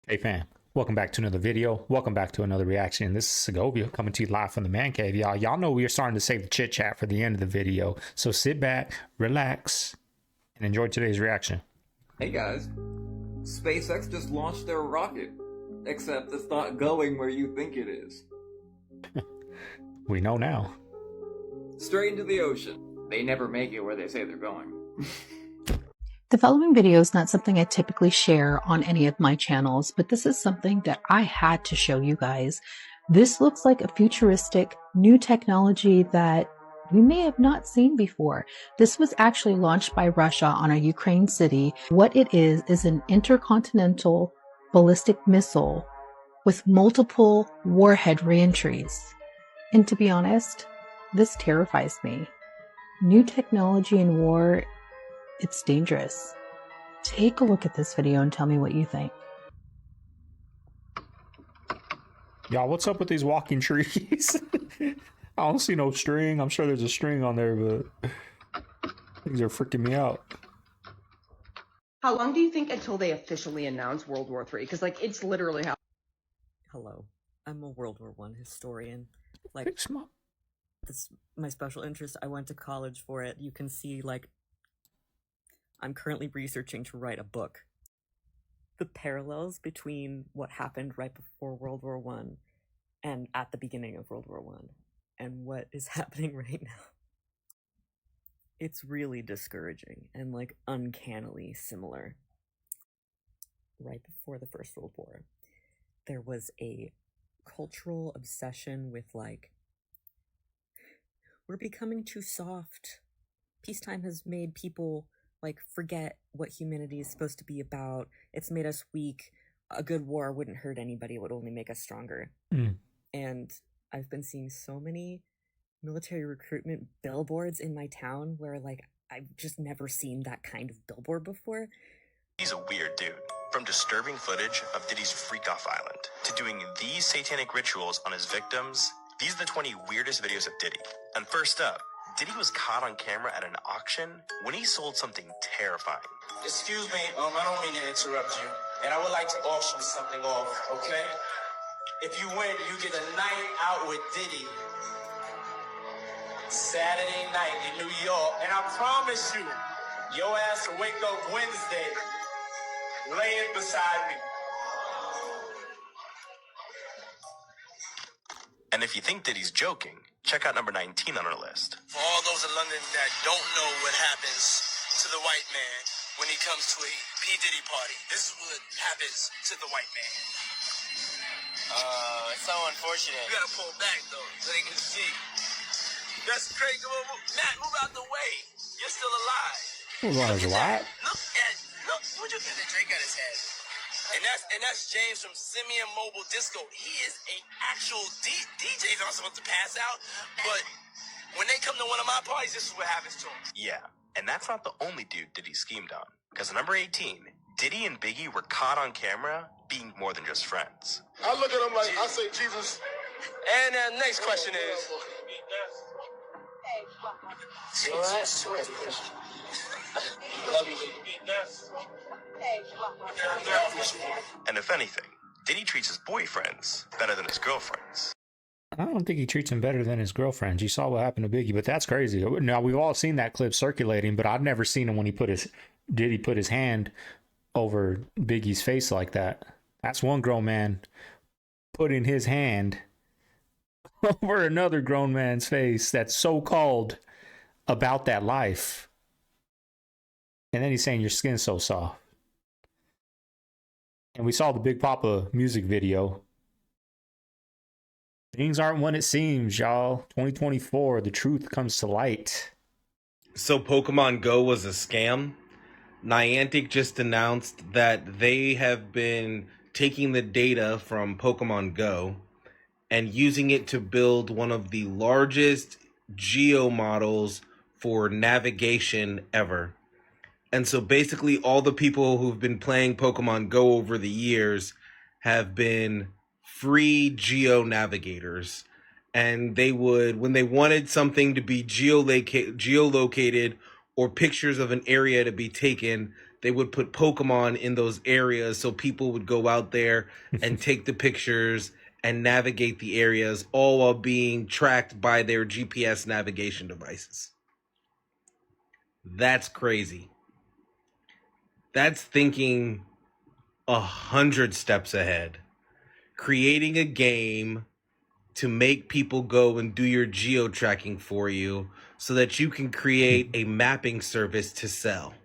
Hey fam, welcome back to another video. Welcome back to another reaction. This is Segovia coming to you live from the man cave. Y'all know we are starting to save the chit chat for the end of the video. So sit back, relax, and enjoy today's reaction. Hey guys, SpaceX just launched their rocket, except it's not going where you think it is. We know now. Straight into the ocean. They never make it where they say they're going. The following video is not something I typically share on any of my channels, but this is something that I had to show you guys. This looks like a futuristic new technology that we may have not seen before. This was actually launched by Russia on a Ukraine city. What it is an intercontinental ballistic missile with multiple warhead reentries. And to be honest, this terrifies me. New technology in war, it's dangerous. Take a look at this video and tell me what you think. Y'all, what's up with these walking trees? I don't see no string. I'm sure there's a string on there, but things are freaking me out. How long do you think until they officially announce World War III? Because, like, it's literally how... Hello, I'm a World War I historian. Like, Fix my... this my special interest. I went to college for it. You can see, like, I'm currently researching to write a book. The parallels between what happened right before World War I and at the beginning of World War I and what is happening right now. It's really discouraging and, like, uncannily similar. Right before the First World War, there was a cultural obsession with, like, we're becoming too soft. Peacetime has made people, like, forget what humanity is supposed to be about. It's made us weak. A good war wouldn't hurt anybody. It would only make us stronger. And I've been seeing so many military recruitment billboards in my town where, like, I've just never seen that kind of billboard before. He's a weird dude. From disturbing footage of Diddy's freak-off island to doing these satanic rituals on his victims, these are the 20 weirdest videos of Diddy. And first up, Diddy was caught on camera at an auction when he sold something terrifying. Excuse me, I don't mean to interrupt you, and I would like to auction something off, okay? If you win, you get a night out with Diddy. Saturday night in New York, and I promise you, your ass will wake up Wednesday, laying beside me. And if you think Diddy's joking, check out number 19 on our list. For all those in London that don't know what happens to the white man when he comes to a P. Diddy party, this is what happens to the white man. It's so unfortunate. You gotta pull back, though, so they can see. That's crazy. Matt, move out the way. You're still alive. Look, would you get the drink on his head? And that's James from Simeon Mobile Disco. He is an actual DJ. I'm supposed to pass out, but when they come to one of my parties, this is what happens to them. Yeah, and that's not the only dude Diddy schemed on. Because at number 18, Diddy and Biggie were caught on camera being more than just friends. I look at him like, I say, Jesus. And next question is... And if anything, Diddy treats his boyfriends better than his girlfriends. I don't think he treats him better than his girlfriends. You saw what happened to Biggie, but that's crazy. Now, we've all seen that clip circulating, but I've never seen him when Diddy put his hand over Biggie's face like that. That's one grown man putting his hand over another grown man's face that's so-called about that life. And then he's saying your skin's so soft. And we saw the Big Papa music video. Things aren't what it seems, y'all. 2024, the truth comes to light. So Pokemon Go was a scam. Niantic just announced that they have been taking the data from Pokemon Go and using it to build one of the largest geo models for navigation ever. And so basically all the people who've been playing Pokemon Go over the years have been free geo navigators. And they would, when they wanted something to be geolocated or pictures of an area to be taken, they would put Pokemon in those areas so people would go out there and take the pictures and navigate the areas, all while being tracked by their GPS navigation devices. That's crazy. That's thinking 100 steps ahead. Creating a game to make people go and do your geo-tracking for you so that you can create a mapping service to sell.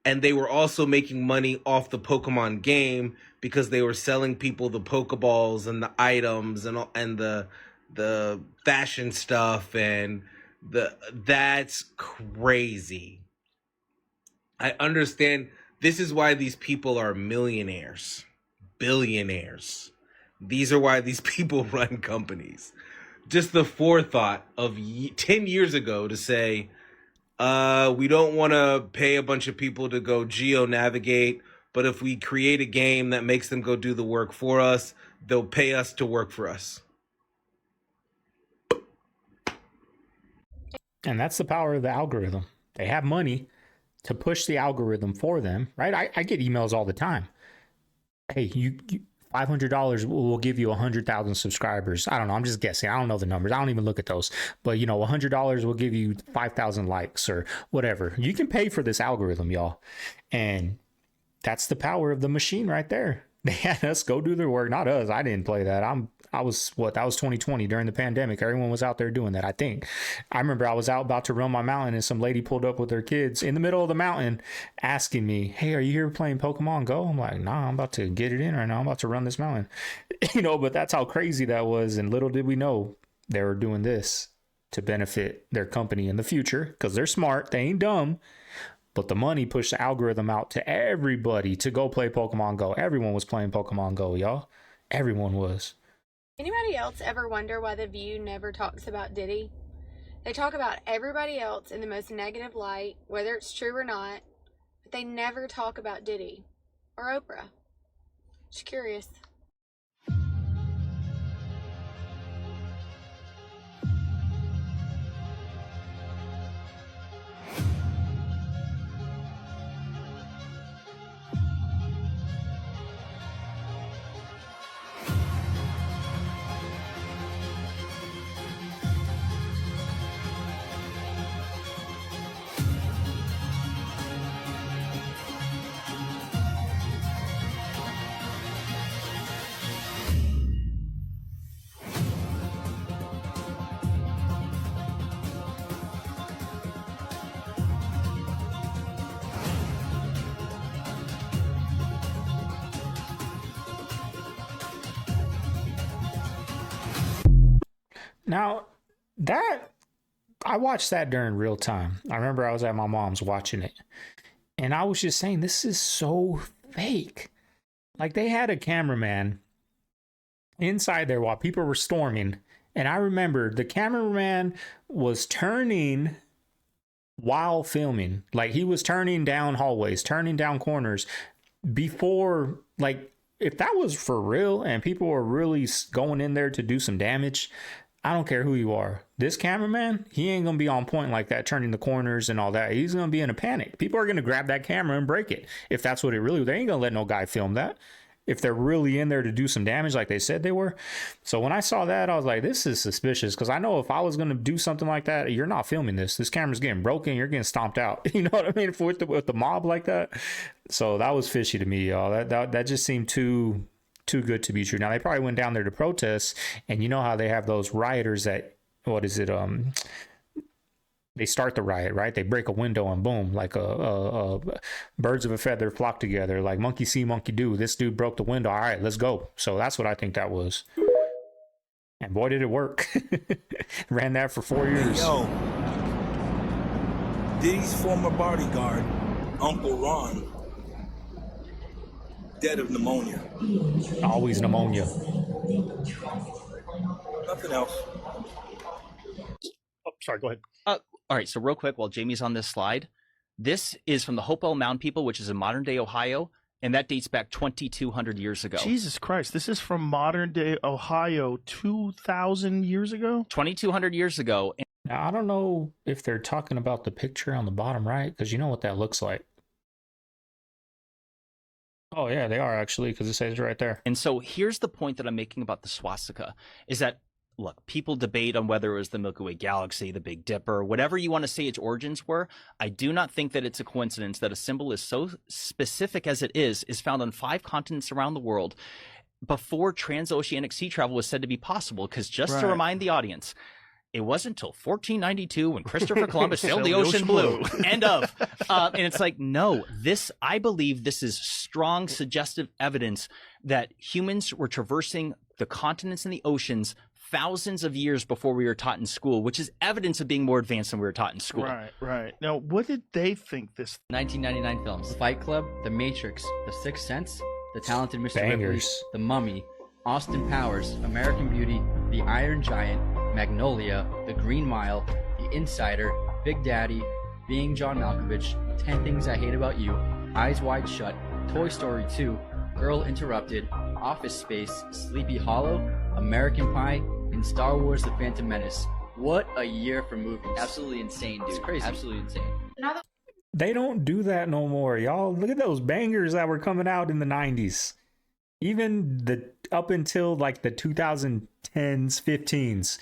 And they were also making money off the Pokemon game because they were selling people the Pokeballs and the items and the fashion stuff and that's crazy. I understand this is why these people are millionaires, billionaires. These are why these people run companies. Just the forethought of 10 years ago to say, we don't want to pay a bunch of people to go geo-navigate, but if we create a game that makes them go do the work for us, they'll pay us to work for us. And that's the power of the algorithm. They have money to push the algorithm for them, right? I get emails all the time. Hey, you $500 will give you 100,000 subscribers. I don't know. I'm just guessing. I don't know the numbers. I don't even look at those. But, you know, $100 will give you 5,000 likes or whatever. You can pay for this algorithm, y'all. And that's the power of the machine right there. They had us go do their work. Not us. I didn't play that. That was 2020 during the pandemic. Everyone was out there doing that, I think. I remember I was out about to run my mountain and some lady pulled up with her kids in the middle of the mountain asking me, hey, are you here playing Pokemon Go? I'm like, nah, I'm about to get it in right now. I'm about to run this mountain. You know, but that's how crazy that was. And little did we know they were doing this to benefit their company in the future because they're smart. They ain't dumb. But the money pushed the algorithm out to everybody to go play Pokemon Go. Everyone was playing Pokemon Go, y'all. Everyone was. Anybody else ever wonder why The View never talks about Diddy? They talk about everybody else in the most negative light, whether it's true or not, but they never talk about Diddy or Oprah. Just curious. Now, that I watched that during real time. I remember I was at my mom's watching it. And I was just saying, this is so fake. Like, they had a cameraman inside there while people were storming. And I remember the cameraman was turning while filming. Like, he was turning down hallways, turning down corners before, like, if that was for real and people were really going in there to do some damage, I don't care who you are. This cameraman, he ain't going to be on point like that, turning the corners and all that. He's going to be in a panic. People are going to grab that camera and break it. If that's what it really, they ain't going to let no guy film that. If they're really in there to do some damage like they said they were. So when I saw that, I was like, this is suspicious. Because I know if I was going to do something like that, you're not filming this. This camera's getting broken. You're getting stomped out. You know what I mean? With the mob like that. So that was fishy to me, y'all. That just seemed too good to be true. Now, they probably went down there to protest. And you know how they have those rioters that, what is it? They start the riot, right? They break a window and boom, like a birds of a feather flock together, like monkey see, monkey do. This dude broke the window. All right, let's go. So that's what I think that was. And boy, did it work. Ran that for 4 years. Hey, yo, Diddy's former bodyguard, Uncle Ron, dead of pneumonia. Always pneumonia. Nothing else. Oh, sorry, go ahead. All right, so real quick, while Jamie's on this slide, this is from the Hopewell Mound people, which is in modern-day Ohio, and that dates back 2,200 years ago. Jesus Christ, this is from modern-day Ohio 2,000 years ago? 2,200 years ago. Now, I don't know if they're talking about the picture on the bottom right, because you know what that looks like. Oh yeah, they are actually, because it says right there. And so here's the point that I'm making about the swastika is that, look, people debate on whether it was the Milky Way galaxy, the Big Dipper, whatever you want to say its origins were. I do not think that it's a coincidence that a symbol is so specific as it is found on 5 continents around the world before transoceanic sea travel was said to be possible. Because just to remind the audience, it wasn't until 1492 when Christopher Columbus sailed the ocean blue. End of. And it's like, no, I believe this is strong suggestive evidence that humans were traversing the continents and the oceans thousands of years before we were taught in school, which is evidence of being more advanced than we were taught in school. Right. Now, what did they think this? 1999 films: Fight Club, The Matrix, The Sixth Sense, The Talented Mr. Ripley, Bangers. The Mummy, Austin Powers, American Beauty, The Iron Giant, Magnolia, The Green Mile, The Insider, Big Daddy, Being John Malkovich, 10 Things I Hate About You, Eyes Wide Shut, Toy Story 2, Girl Interrupted, Office Space, Sleepy Hollow, American Pie, and Star Wars The Phantom Menace. What a year for movies. Absolutely insane, dude. It's crazy. Absolutely insane. They don't do that no more, y'all. Look at those bangers that were coming out in the 90s. Even up until like the 2010s, 15s.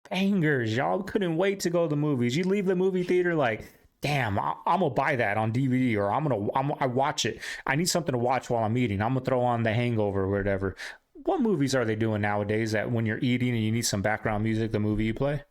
Bangers, y'all couldn't wait to go to the movies. You leave the movie theater like, damn, I'm gonna buy that on DVD, or I watch it. I need something to watch while I'm eating. I'm gonna throw on The Hangover or whatever. What movies are they doing nowadays that when you're eating and you need some background music, the movie you play?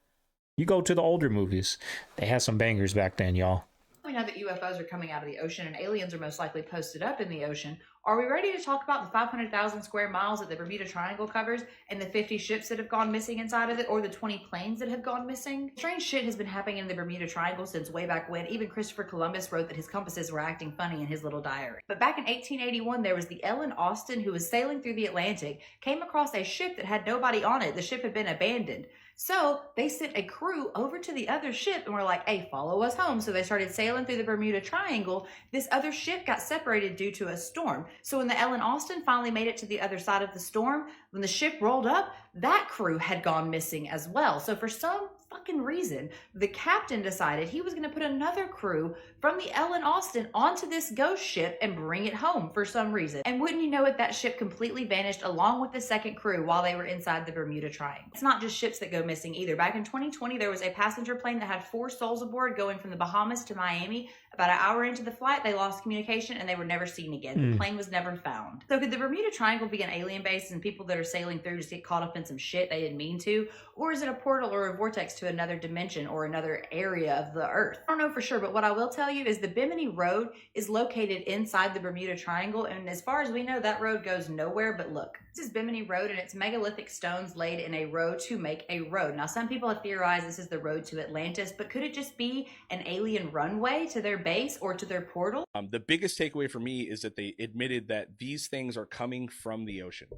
You go to the older movies. They had some bangers back then, y'all. We know that UFOs are coming out of the ocean and aliens are most likely posted up in the ocean. Are we ready to talk about the 500,000 square miles that the Bermuda Triangle covers and the 50 ships that have gone missing inside of it, or the 20 planes that have gone missing? Strange shit has been happening in the Bermuda Triangle since way back when. Even Christopher Columbus wrote that his compasses were acting funny in his little diary. But back in 1881, there was the Ellen Austin, who was sailing through the Atlantic, came across a ship that had nobody on it. The ship had been abandoned. So they sent a crew over to the other ship and were like, hey, follow us home. So they started sailing through the Bermuda Triangle. This other ship got separated due to a storm. So when the Ellen Austin finally made it to the other side of the storm, when the ship rolled up, that crew had gone missing as well. So for some fucking reason, the captain decided he was going to put another crew from the Ellen Austin onto this ghost ship and bring it home for some reason. And wouldn't you know it, that ship completely vanished along with the second crew while they were inside the Bermuda Triangle. It's not just ships that go missing either. Back in 2020, there was a passenger plane that had 4 souls aboard going from the Bahamas to Miami. About an hour into the flight, they lost communication and they were never seen again. The plane was never found. So could the Bermuda Triangle be an alien base and people that are sailing through just get caught up in some shit they didn't mean to? Or is it a portal or a vortex to another dimension or another area of the earth? I don't know for sure, but what I will tell you is the Bimini Road is located inside the Bermuda Triangle, and as far as we know, that road goes nowhere but look. This is Bimini Road, and it's megalithic stones laid in a row to make a road. Now, some people have theorized this is the road to Atlantis, but could it just be an alien runway to their base or to their portal? The biggest takeaway for me is that they admitted that these things are coming from the ocean.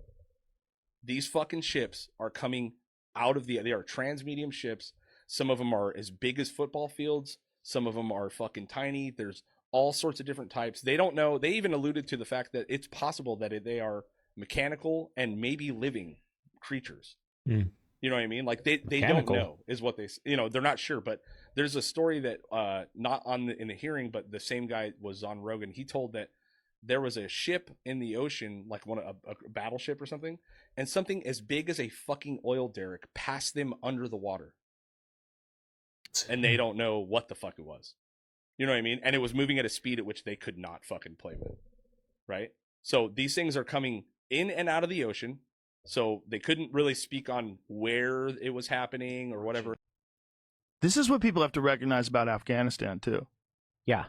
These fucking ships are coming out of they are transmedium ships. Some of them are as big as football fields. Some of them are fucking tiny. There's all sorts of different types. They don't know. They even alluded to the fact that it's possible that they are mechanical and maybe living creatures. You know what I mean? Like they don't know is what they, they're not sure. But there's a story that not in the hearing, but the same guy was on Rogan. He told that there was a ship in the ocean, like a battleship or something, and something as big as a fucking oil derrick passed them under the water. And they don't know what the fuck it was. You know what I mean? And it was moving at a speed at which they could not fucking play with. Right? So these things are coming in and out of the ocean. So they couldn't really speak on where it was happening or whatever. This is what people have to recognize about Afghanistan, too. Yeah.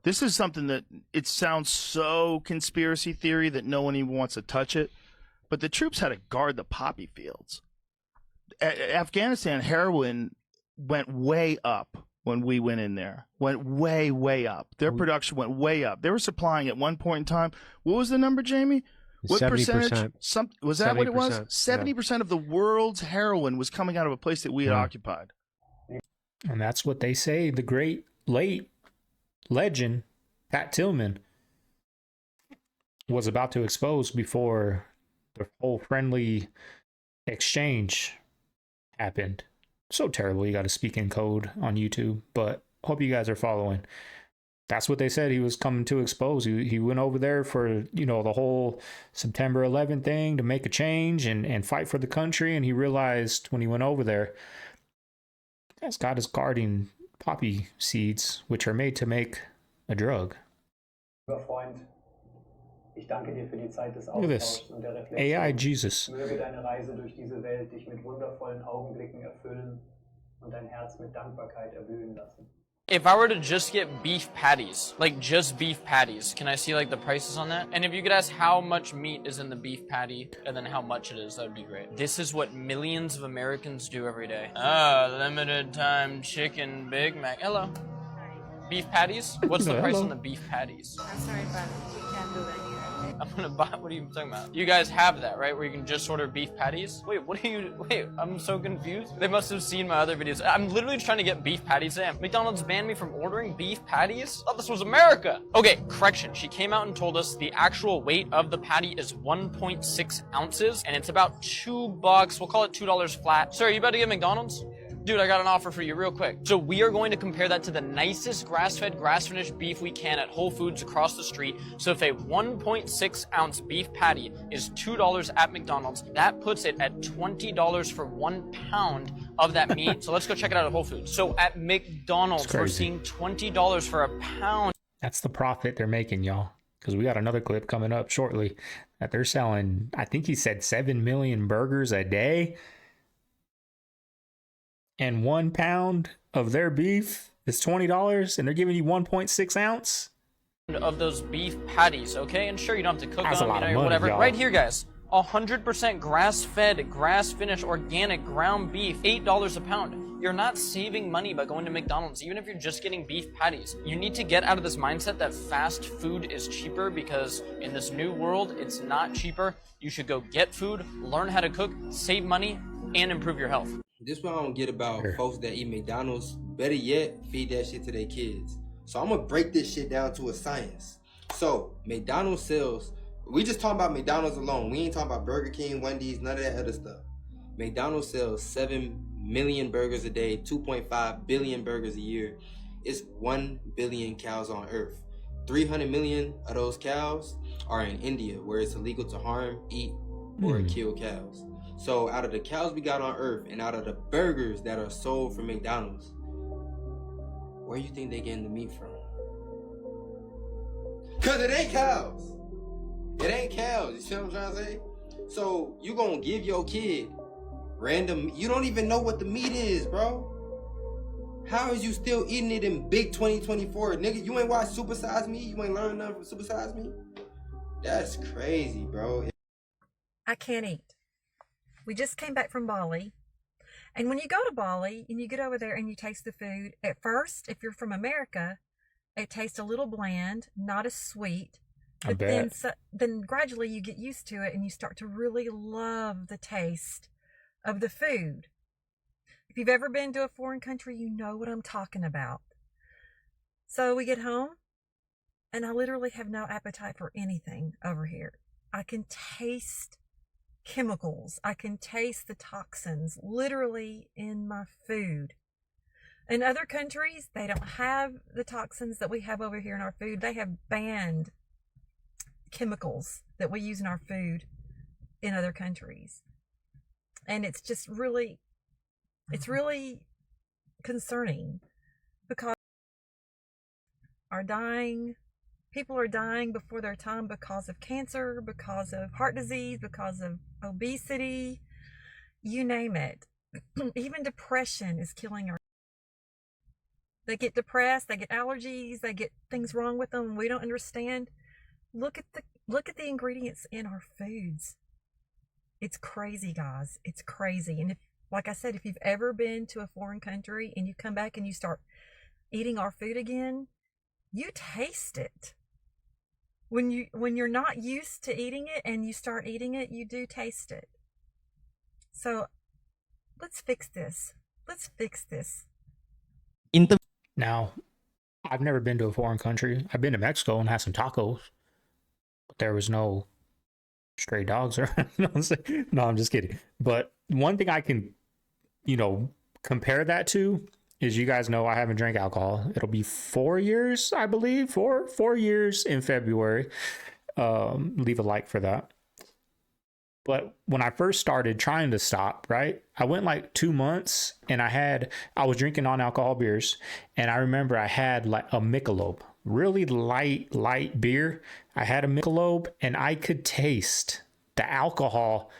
This is something that it sounds so conspiracy theory that no one even wants to touch it. But the troops had to guard the poppy fields. Afghanistan heroin went way up when we went in there. Went way, way up. Their production went way up. They were supplying at one point in time. What was the number, Jamie? What 70%. percentage? Was that what it was? 70% of the world's heroin was coming out of a place that we had occupied. And that's what they say. The great late legend, Pat Tillman, was about to expose before the whole friendly exchange happened. So terrible. You got to speak in code on YouTube, but hope you guys are following. That's what they said he was coming to expose. He went over there for, you know, the whole September 11th thing to make a change and fight for the country. And he realized when he went over there, this God is guarding poppy seeds, which are made to make a drug. Freund, ich danke dir für die Zeit des Look at this. Austauschs und der Reflexion. AI Jesus. Möge deine Reise durch diese Welt dich mit wundervollen Augenblicken erfüllen und dein Herz mit Dankbarkeit erblühen lassen. If I were to just get beef patties, like just beef patties, can I see like the prices on that? And if you could ask how much meat is in the beef patty and then how much it is, that would be great. This is what millions of Americans do every day. Limited time chicken Big Mac. Hello. Beef patties? What's the price on the beef patties? I'm sorry, but we can't do that here. I'm gonna buy, what are you talking about? You guys have that, right? Where you can just order beef patties? Wait, I'm so confused. They must have seen my other videos. I'm literally trying to get beef patties. Damn, McDonald's banned me from ordering beef patties? I thought this was America. Okay, correction. She came out and told us the actual weight of the patty is 1.6 ounces, and it's about $2. We'll call it $2 flat. Sir, you about to get McDonald's? Dude, I got an offer for you real quick. So we are going to compare that to the nicest grass-fed, grass-finished beef we can at Whole Foods across the street. So if a 1.6 ounce beef patty is $2 at McDonald's, that puts it at $20 for 1 pound of that meat. So let's go check it out at Whole Foods. So at McDonald's, we're seeing $20 for a pound. That's the profit they're making, y'all. Because we got another clip coming up shortly that they're selling, I think he said 7 million burgers a day. And 1 pound of their beef is $20, and they're giving you 1.6 ounce of those beef patties, okay? And sure, you don't have to cook That's them, a lot you know, of money, whatever. y'all. Right here, guys, 100% grass-fed, grass-finished, organic ground beef, $8 a pound. You're not saving money by going to McDonald's, even if you're just getting beef patties. You need to get out of this mindset that fast food is cheaper, because in this new world, it's not cheaper. You should go get food, learn how to cook, save money, and improve your health. This what I don't get about folks that eat McDonald's. Better yet, feed that shit to their kids. So I'm gonna break this shit down to a science. So McDonald's sells, we just talking about McDonald's alone. We ain't talking about Burger King, Wendy's, none of that other stuff. McDonald's sells 7 million burgers a day, 2.5 billion burgers a year. It's 1 billion cows on earth. 300 million of those cows are in India, where it's illegal to harm, eat, or kill cows. So out of the cows we got on earth and out of the burgers that are sold from McDonald's, where you think they getting the meat from? Cause it ain't cows. It ain't cows. You see what I'm trying to say? So you gonna give your kid random, you don't even know what the meat is, bro. How is you still eating it in big 2024? Nigga, you ain't watch Super Size Me? You ain't learned nothing from Super Size Me? That's crazy, bro. I can't eat. We just came back from Bali. And when you go to Bali and you get over there and you taste the food, at first, if you're from America, it tastes a little bland, not as sweet. But then gradually you get used to it and you start to really love the taste of the food. If you've ever been to a foreign country, you know what I'm talking about. So we get home and I literally have no appetite for anything over here. I can taste chemicals. I can taste the toxins literally in my food. In other countries, they don't have the toxins that we have over here in our food. They have banned chemicals that we use in our food in other countries. And it's just really, it's really concerning because people are dying before their time because of cancer, because of heart disease, because of obesity, you name it. Even depression is killing our. They get depressed, they get allergies, they get things wrong with them we don't understand. Look at the ingredients in our foods. It's crazy, guys. It's crazy. And if, like I said, if you've ever been to a foreign country and you come back and you start eating our food again, you taste it. When you're not used to eating it and you start eating it, you do taste it. So let's fix this. Let's fix this. Now, I've never been to a foreign country. I've been to Mexico and had some tacos, but there was no stray dogs or you know what I'm saying? No, I'm just kidding. But one thing I can, compare that to is you guys know I haven't drank alcohol. It'll be 4 years, I believe, 4 years in February. Leave a like for that. But when I first started trying to stop, right, I went like 2 months and I was drinking non-alcohol beers. And I remember I had like a Michelob, really light beer. I had a Michelob and I could taste the alcohol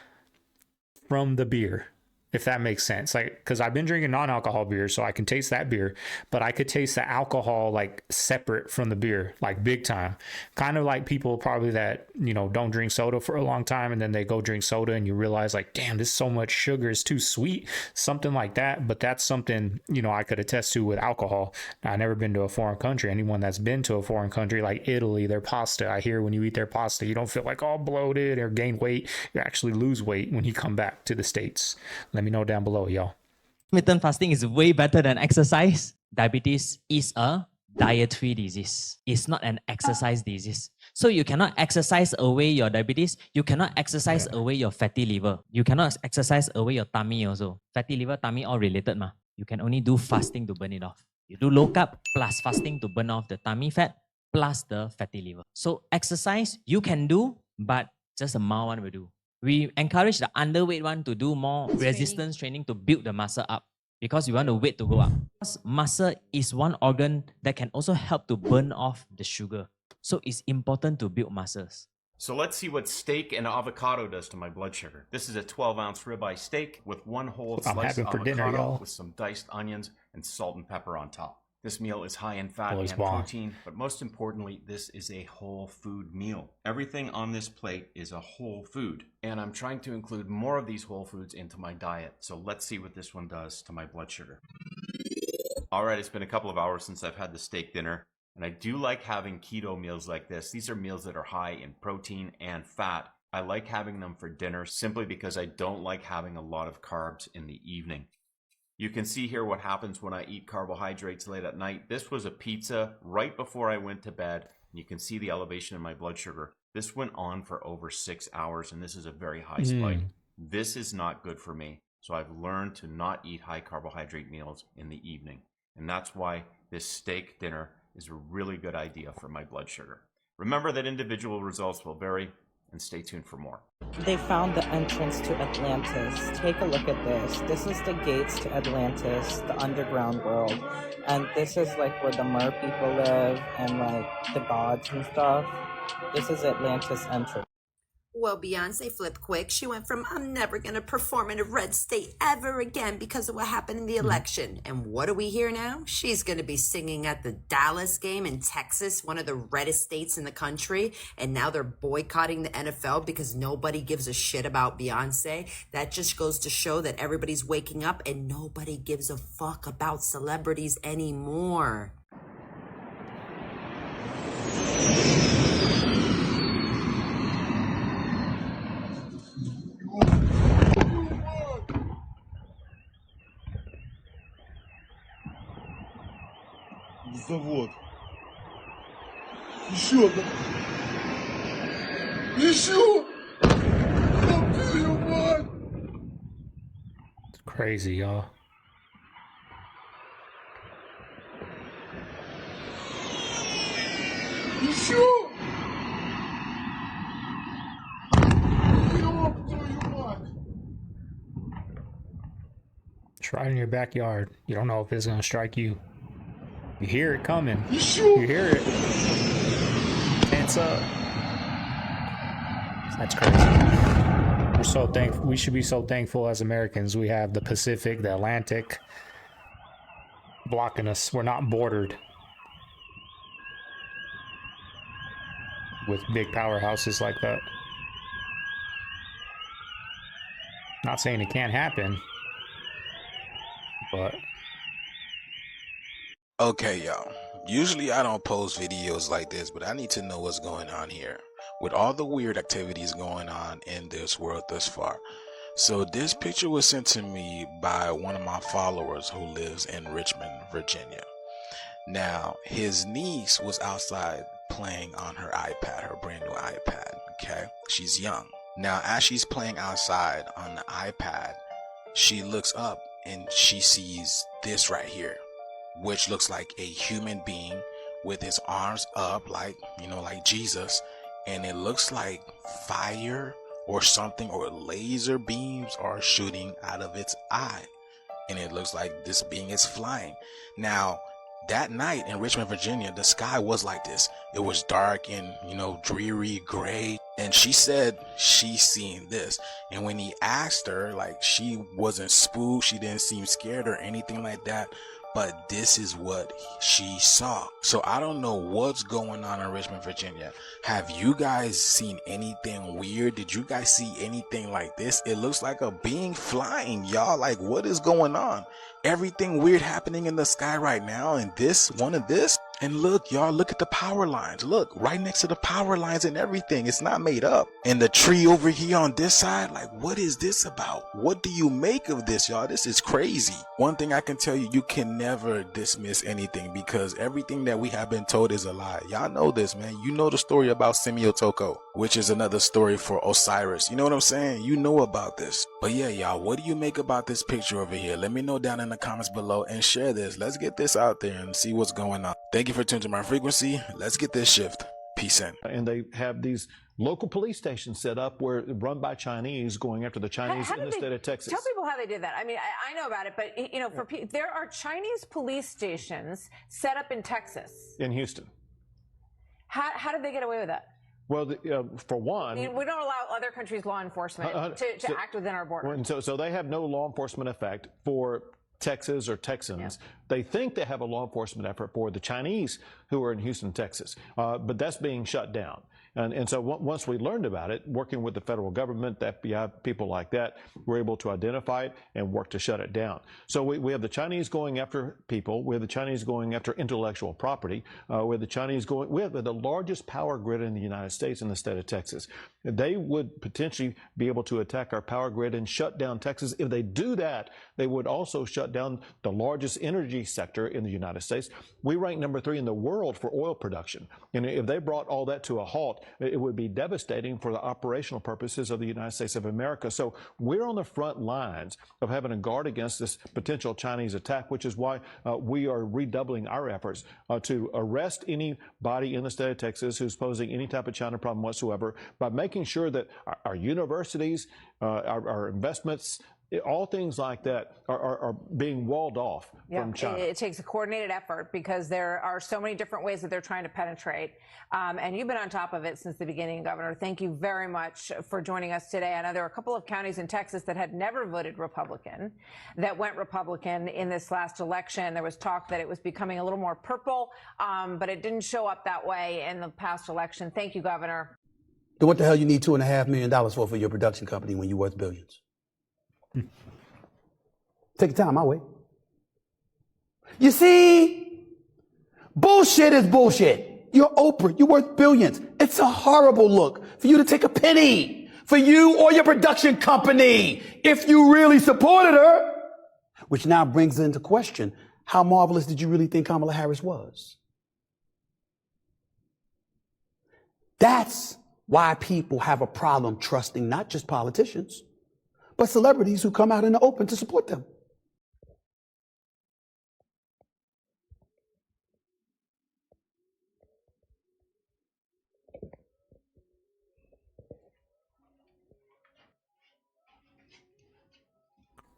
from the beer, if that makes sense. Like, because I've been drinking non-alcohol beer, so I can taste that beer, but I could taste the alcohol like separate from the beer, like big time. Kind of like people probably that, you know, don't drink soda for a long time and then they go drink soda and you realize like, damn, this is so much sugar, it's too sweet, something like that. But that's something, you know, I could attest to with alcohol. Now, I've never been to a foreign country. Anyone that's been to a foreign country like Italy, their pasta, I hear when you eat their pasta, you don't feel like all bloated or gain weight. You actually lose weight when you come back to the States. Let me know down below, y'all. Intermittent fasting is way better than exercise. Diabetes is a dietary disease. It's not an exercise disease. So you cannot exercise away your diabetes. You cannot exercise away your fatty liver. You cannot exercise away your tummy also. Fatty liver, tummy, all related ma. You can only do fasting to burn it off. You do low carb plus fasting to burn off the tummy fat plus the fatty liver. So exercise you can do, but just a mild one will do. We encourage the underweight one to do more resistance training to build the muscle up because you want the weight to go up. Because muscle is one organ that can also help to burn off the sugar. So it's important to build muscles. So let's see what steak and avocado does to my blood sugar. This is a 12-ounce ribeye steak with one whole slice of avocado with some diced onions and salt and pepper on top. This meal is high in fat and protein, but most importantly, this is a whole food meal. Everything on this plate is a whole food, and I'm trying to include more of these whole foods into my diet. So let's see what this one does to my blood sugar. All right, it's been a couple of hours since I've had the steak dinner, and I do like having keto meals like this. These are meals that are high in protein and fat. I like having them for dinner simply because I don't like having a lot of carbs in the evening. You can see here what happens when I eat carbohydrates late at night. This was a pizza right before I went to bed. You can see the elevation in my blood sugar. This went on for over 6 hours, and this is a very high spike. This is not good for me. So I've learned to not eat high carbohydrate meals in the evening. And that's why this steak dinner is a really good idea for my blood sugar. Remember that individual results will vary, and stay tuned for more. They found the entrance to Atlantis. Take a look at this. This is the gates to Atlantis, the underground world. And this is like where the mer people live and like the gods and stuff. This is Atlantis entrance. Well, Beyonce flipped quick. She went from, I'm never going to perform in a red state ever again because of what happened in the election. And what do we hear now? She's going to be singing at the Dallas game in Texas, one of the reddest states in the country. And now they're boycotting the NFL because nobody gives a shit about Beyonce. That just goes to show that everybody's waking up and nobody gives a fuck about celebrities anymore. Завод. Еще одна. Еще! It's crazy, y'all. Еще! It's right in your backyard. You don't know if it's gonna strike you. You hear it coming. You hear it. Tense up. That's crazy. We're so thankful. We should be so thankful as Americans. We have the Pacific, the Atlantic blocking us. We're not bordered with big powerhouses like that. Not saying it can't happen, but okay, y'all. Usually I don't post videos like this, but I need to know what's going on here with all the weird activities going on in this world thus far. So this picture was sent to me by one of my followers who lives in Richmond, Virginia. Now, his niece was outside playing on her iPad, her brand new iPad, okay? She's young. Now, as she's playing outside on the iPad, she looks up and she sees this right here. which looks like a human being with his arms up, like, you know, like Jesus. And it looks like fire or something, or laser beams are shooting out of its eye. And it looks like this being is flying. Now, that night in Richmond, Virginia, the sky was like this. It was dark and, you know, dreary, gray. And she said she seen this. And when he asked her, like, she wasn't spooked. She didn't seem scared or anything like that. But this is what she saw. So I don't know what's going on in Richmond, Virginia. Have you guys seen anything weird? Did you guys see anything like this? It looks like a being flying, y'all. Like, what is going on? Everything weird happening in the sky right now, and this, one of this. And look, y'all, look at the power lines. Look, right next to the power lines and everything. It's not made up. And the tree over here on this side, like, what is this about? What do you make of this, y'all? This is crazy. One thing I can tell you, you can never dismiss anything, because everything that we have been told is a lie. Y'all know this, man. You know the story about Semiotico, which is another story for Osiris. You know what I'm saying? You know about this. But yeah, y'all, what do you make about this picture over here? Let me know down in the comments below and share this. Let's get this out there and see what's going on. Thank you for tuning to my frequency. Let's get this shift. Peace in. And they have these local police stations set up where run by Chinese, going after the Chinese in the state of Texas. Tell people how they did that. I mean, I know about it, but you know, there are Chinese police stations set up in Texas. In Houston. How did they get away with that? Well, for one, I mean, we don't allow other countries' law enforcement to act within our borders. So they have no law enforcement effect for Texas or Texans. Yeah. They think they have a law enforcement effort for the Chinese who are in Houston, Texas, but that's being shut down. And so once we learned about it, working with the federal government, the FBI, people like that, we're able to identify it and work to shut it down. So we have the Chinese going after people. We have the Chinese going after intellectual property. We have the Chinese going, we have the largest power grid in the United States in the state of Texas. They would potentially be able to attack our power grid and shut down Texas. If they do that, they would also shut down the largest energy sector in the United States. We rank number 3 in the world for oil production. And if they brought all that to a halt, it would be devastating for the operational purposes of the United States of America. So we're on the front lines of having to guard against this potential Chinese attack, which is why we are redoubling our efforts to arrest anybody in the state of Texas who's posing any type of China problem whatsoever, by making sure that our universities, our investments, all things like that are being walled off from China. It takes a coordinated effort because there are so many different ways that they're trying to penetrate. And you've been on top of it since the beginning, Governor. Thank you very much for joining us today. I know there are a couple of counties in Texas that had never voted Republican that went Republican in this last election. There was talk that it was becoming a little more purple, but it didn't show up that way in the past election. Thank you, Governor. Then what the hell you need $2.5 million for your production company when you're worth billions? Take your time, my way. You see, bullshit is bullshit. You're Oprah. You're worth billions. It's a horrible look for you to take a penny for you or your production company if you really supported her. Which now brings into question, how marvelous did you really think Kamala Harris was? That's why people have a problem trusting not just politicians, but celebrities who come out in the open to support them.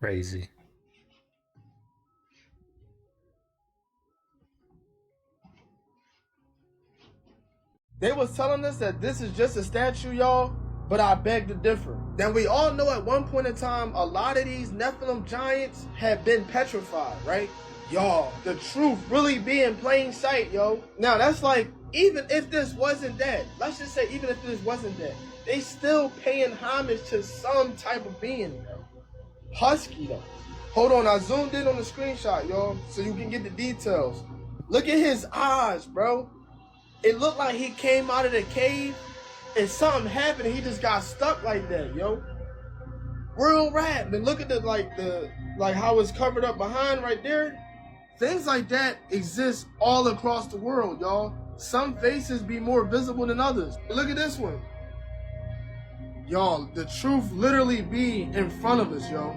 Crazy. They was telling us that this is just a statue, y'all, but I beg to differ. Then we all know at one point in time, a lot of these Nephilim giants have been petrified, right? Y'all, the truth really be in plain sight, yo. Now, that's like, even if this wasn't that, let's just say even if this wasn't that, they still paying homage to some type of being, yo. Husky, though. Hold on, I zoomed in on the screenshot, y'all, so you can get the details. Look at his eyes, bro. It looked like he came out of the cave and something happened and he just got stuck like that, yo. Real rap. Then look at the how it's covered up behind right there. Things like that exist all across the world, y'all. Some faces be more visible than others. Look at this one. Y'all, the truth literally be in front of us, yo.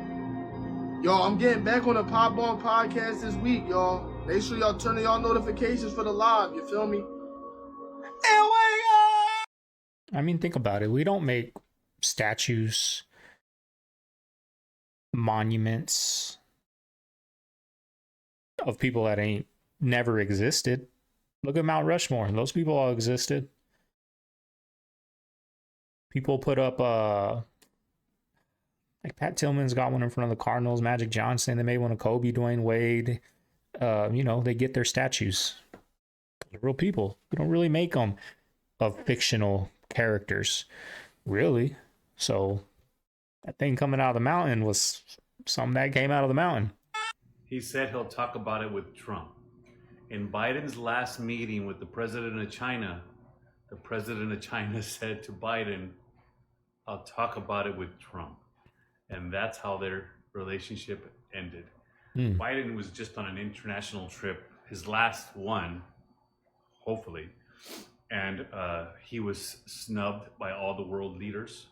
Y'all, I'm getting back on the Pop Bomb podcast this week, y'all. Make sure y'all turn on y'all notifications for the live, you feel me? I mean, think about it. We don't make statues, monuments of people that ain't never existed. Look at Mount Rushmore. Those people all existed. People put up like Pat Tillman's got one in front of the Cardinals, Magic Johnson, they made one of Kobe, Dwayne Wade. You know, they get their statues. They're real people. We don't really make them of fictional characters, really. So that thing coming out of the mountain was something that came out of the mountain. He said he'll talk about it with Trump. In Biden's last meeting with the president of China, the president of China said to Biden, I'll talk about it with Trump. And that's how their relationship ended. Biden was just on an international trip, his last one, hopefully. And he was snubbed by all the world leaders.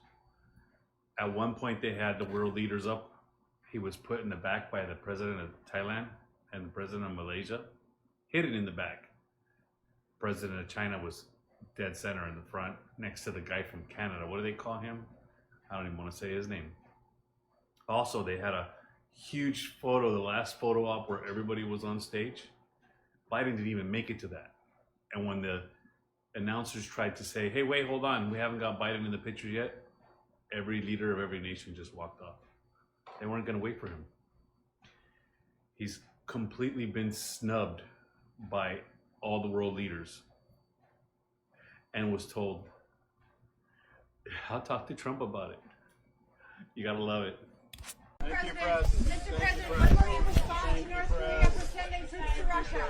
At one point, they had the world leaders up. He was put in the back by the president of Thailand and the president of Malaysia, hidden in the back. President of China was dead center in the front, next to the guy from Canada. What do they call him? I don't even want to say his name. Also, they had a huge photo, the last photo op where everybody was on stage. Biden didn't even make it to that. And when the announcers tried to say, hey, wait, hold on, we haven't got Biden in the picture yet, every leader of every nation just walked off. They weren't going to wait for him. He's completely been snubbed by all the world leaders and was told, I'll talk to Trump about it. You got to love it. Thank you, President. Mr. President, when will you respond to North Korea for sending troops to Russia?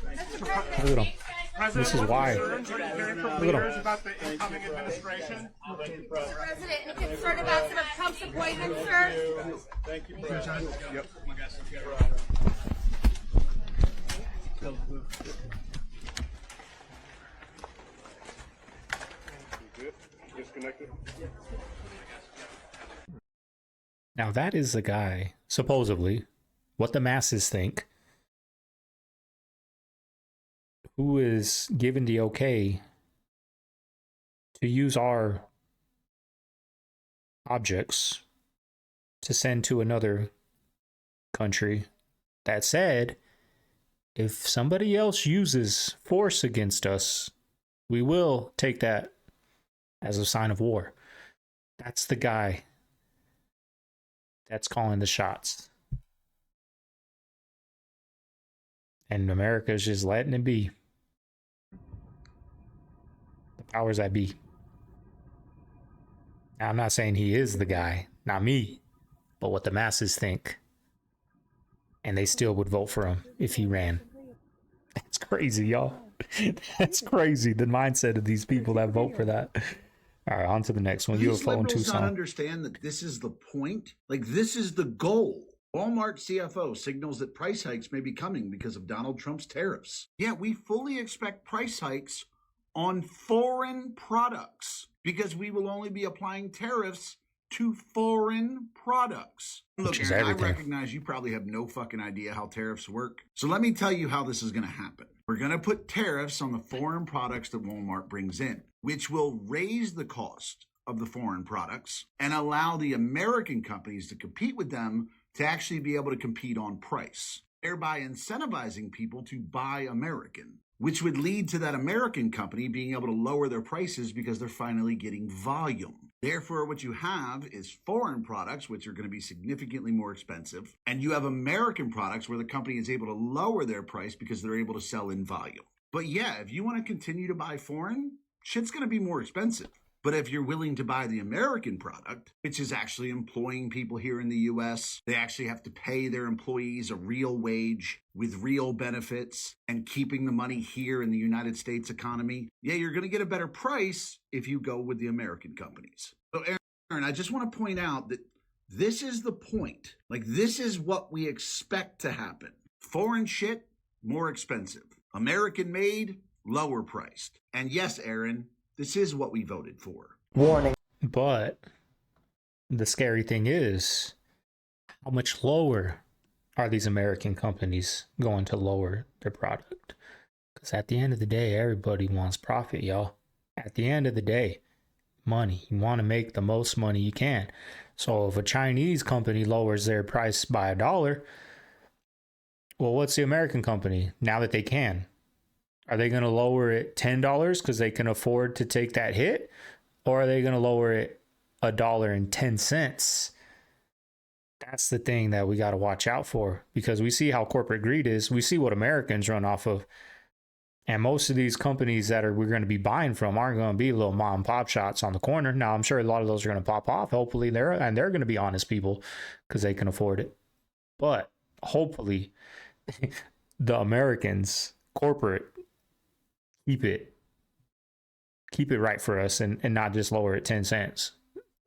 Mr. President, Look at him. This is why. Look at him. About the incoming administration. Mr. President, any concern about some of Trump's appointments, sir? Thank you, President. Yep. Good. Disconnected. Now that is the guy, supposedly, what the masses think, who is given the okay to use our objects to send to another country. That said, if somebody else uses force against us, we will take that as a sign of war. That's the guy that's calling the shots. And America's just letting it be. The powers that be. Now, I'm not saying he is the guy, not me, but what the masses think. And they still would vote for him if he ran. That's crazy, y'all. That's crazy. The mindset of these people that vote for that. All right, on to the next one. These UFO in liberals Tucson. not understand that this is the point. Like, this is the goal. Walmart CFO signals that price hikes may be coming because of Donald Trump's tariffs. Yeah, we fully expect price hikes on foreign products because we will only be applying tariffs to foreign products. Look, Aaron, I recognize you probably have no fucking idea how tariffs work. So let me tell you how this is going to happen. We're going to put tariffs on the foreign products that Walmart brings in, which will raise the cost of the foreign products and allow the American companies to compete with them to actually be able to compete on price, thereby incentivizing people to buy American, which would lead to that American company being able to lower their prices because they're finally getting volume. Therefore, what you have is foreign products, which are going to be significantly more expensive, and you have American products where the company is able to lower their price because they're able to sell in volume. But yeah, if you want to continue to buy foreign, shit's going to be more expensive. But if you're willing to buy the American product, which is actually employing people here in the US, they actually have to pay their employees a real wage with real benefits and keeping the money here in the United States economy, yeah, you're going to get a better price if you go with the American companies. So Aaron, I just want to point out that this is the point. Like, this is what we expect to happen. Foreign shit, more expensive. American made, lower priced. And yes, Aaron, this is what we voted for. Warning. But the scary thing is, how much lower are these American companies going to lower their product? Because at the end of the day, everybody wants profit, y'all. At the end of the day, money. You want to make the most money you can. So if a Chinese company lowers their price by $1, well, what's the American company now that they can? Are they going to lower it $10 because they can afford to take that hit? Or are they going to lower it $1.10? That's the thing that we got to watch out for, because we see how corporate greed is. We see what Americans run off of. And most of these companies that we're going to be buying from aren't going to be little mom and pop shops on the corner. Now, I'm sure a lot of those are going to pop off. Hopefully they're going to be honest people because they can afford it. But hopefully the Americans, corporate, keep it right for us and not just lower it 10 cents.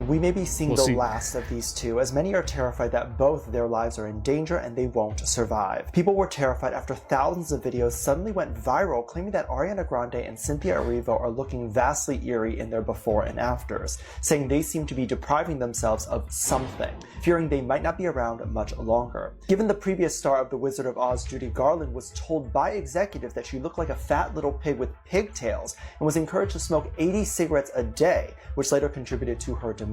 We may be seeing the last of these two, as many are terrified that both their lives are in danger and they won't survive. People were terrified after thousands of videos suddenly went viral claiming that Ariana Grande and Cynthia Erivo are looking vastly eerie in their before and afters, saying they seem to be depriving themselves of something, fearing they might not be around much longer. Given the previous star of The Wizard of Oz, Judy Garland, was told by executives that she looked like a fat little pig with pigtails and was encouraged to smoke 80 cigarettes a day, which later contributed to her demise,